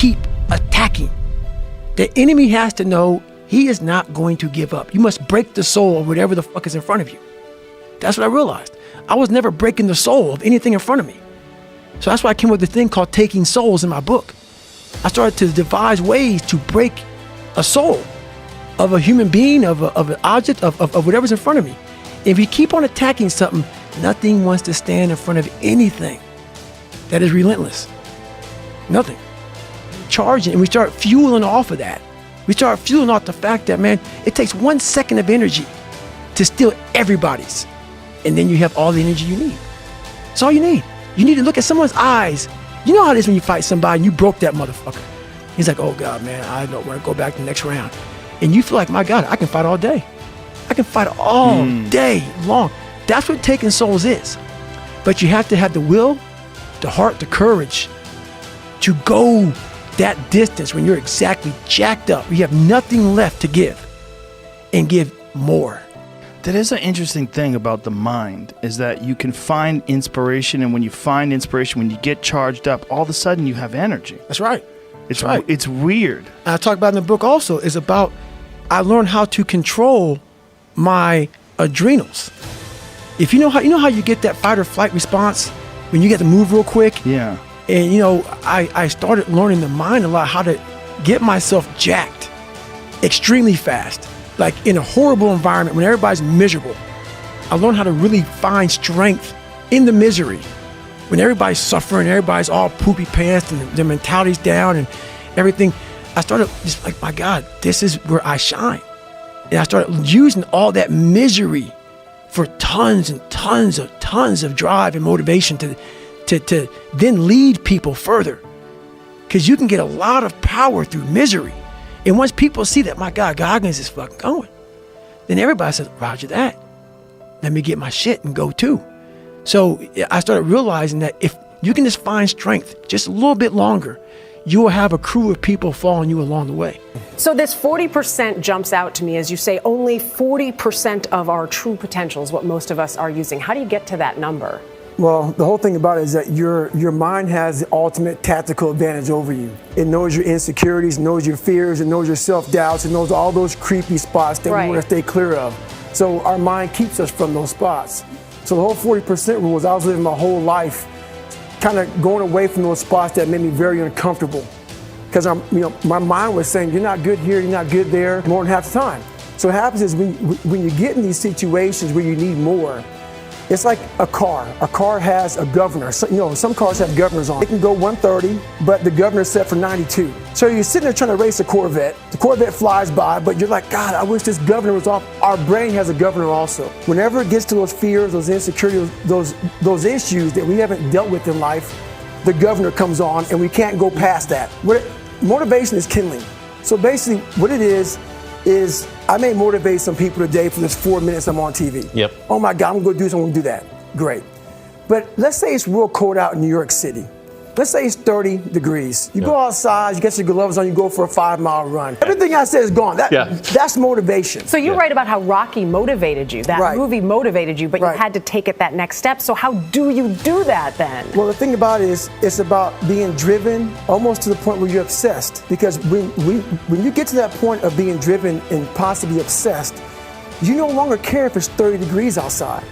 keep attacking. The enemy has to know he is not going to give up. You must break the soul of whatever the fuck is in front of you. That's what I realized. I was never breaking the soul of anything in front of me. So that's why I came up with the thing called Taking Souls in my book. I started to devise ways to break a soul of a human being, of an object, of whatever's in front of me. If you keep on attacking something, nothing wants to stand in front of anything that is relentless. Nothing. Charging, and we start fueling off of that. We start fueling off the fact that, man, it takes 1 second of energy to steal everybody's. And then you have all the energy you need. That's all you need. You need to look at someone's eyes. You know how it is when you fight somebody and you broke that motherfucker. He's like, oh God, man, I don't want to go back to the next round. And you feel like, my God, I can fight all day. I can fight all day long. That's what taking souls is. But you have to have the will, the heart, the courage to go that distance when you're exactly jacked up. You have nothing left to give and give more. That is an interesting thing about the mind, is that you can find inspiration, and when you find inspiration, when you get charged up, all of a sudden you have energy. That's right. It's right. It's weird. I talk about in the book also is about I learned how to control my adrenals. If you know how you get that fight or flight response when you get to move real quick. Yeah. And I started learning the mind a lot, how to get myself jacked extremely fast. Like in a horrible environment when everybody's miserable, I learned how to really find strength in the misery. When everybody's suffering, everybody's all poopy pants and their mentality's down and everything, I started just like, my God, this is where I shine. And I started using all that misery for tons and tons of drive and motivation to then lead people further. Because you can get a lot of power through misery. And once people see that, my God, Goggins is fucking going, then everybody says, roger that. Let me get my shit and go too. So I started realizing that if you can just find strength just a little bit longer, you will have a crew of people following you along the way. So this 40% jumps out to me, as you say, only 40% of our true potential is what most of us are using. How do you get to that number? Well, the whole thing about it is that your mind has the ultimate tactical advantage over you. It knows your insecurities, knows your fears, it knows your self-doubts, it knows all those creepy spots that we want to stay clear of. So our mind keeps us from those spots. So the whole 40% rule is I was living my whole life kind of going away from those spots that made me very uncomfortable. Because my mind was saying, you're not good here, you're not good there, more than half the time. So what happens is when you get in these situations where you need more, it's like a car. A car has a governor. So, some cars have governors on. It can go 130, but the governor's set for 92. So you're sitting there trying to race a Corvette. The Corvette flies by, but you're like, God, I wish this governor was off. Our brain has a governor also. Whenever it gets to those fears, those insecurities, those issues that we haven't dealt with in life, the governor comes on and we can't go past that. Motivation is kindling. So basically what it is I may motivate some people today for this 4 minutes I'm on TV. Yep. Oh my God, I'm gonna do something, I'm gonna do that. Great. But let's say it's real cold out in New York City. Let's say it's 30 degrees. You go outside, you get your gloves on, you go for a 5-mile run. Everything I said is gone. That's motivation. So you write about how Rocky motivated you. That movie motivated you, but you had to take it that next step. So how do you do that then? Well, the thing about it is, it's about being driven almost to the point where you're obsessed. Because when you get to that point of being driven and possibly obsessed, you no longer care if it's 30 degrees outside.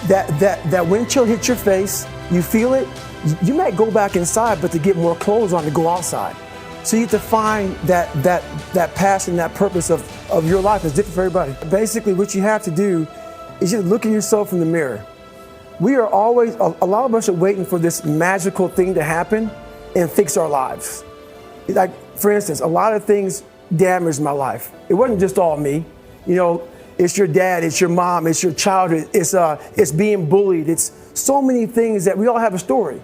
That wind chill hits your face, you feel it, you might go back inside, but to get more clothes on to go outside. So you have to find that passion, that purpose of your life is different for everybody. Basically, what you have to do is just look at yourself in the mirror. We are always, a lot of us are waiting for this magical thing to happen and fix our lives. Like, for instance, a lot of things damaged my life. It wasn't just all me. It's your dad, it's your mom, it's your childhood, it's being bullied, it's so many things that we all have a story.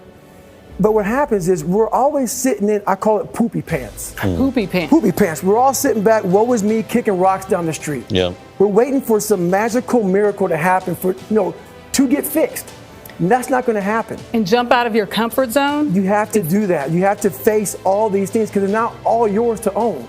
But what happens is we're always sitting in, I call it poopy pants. Poopy pants. Poopy pants. We're all sitting back, woe is me, kicking rocks down the street. Yeah. We're waiting for some magical miracle to happen to get fixed. And that's not going to happen. And jump out of your comfort zone? You have to do that. You have to face all these things because they're not all yours to own.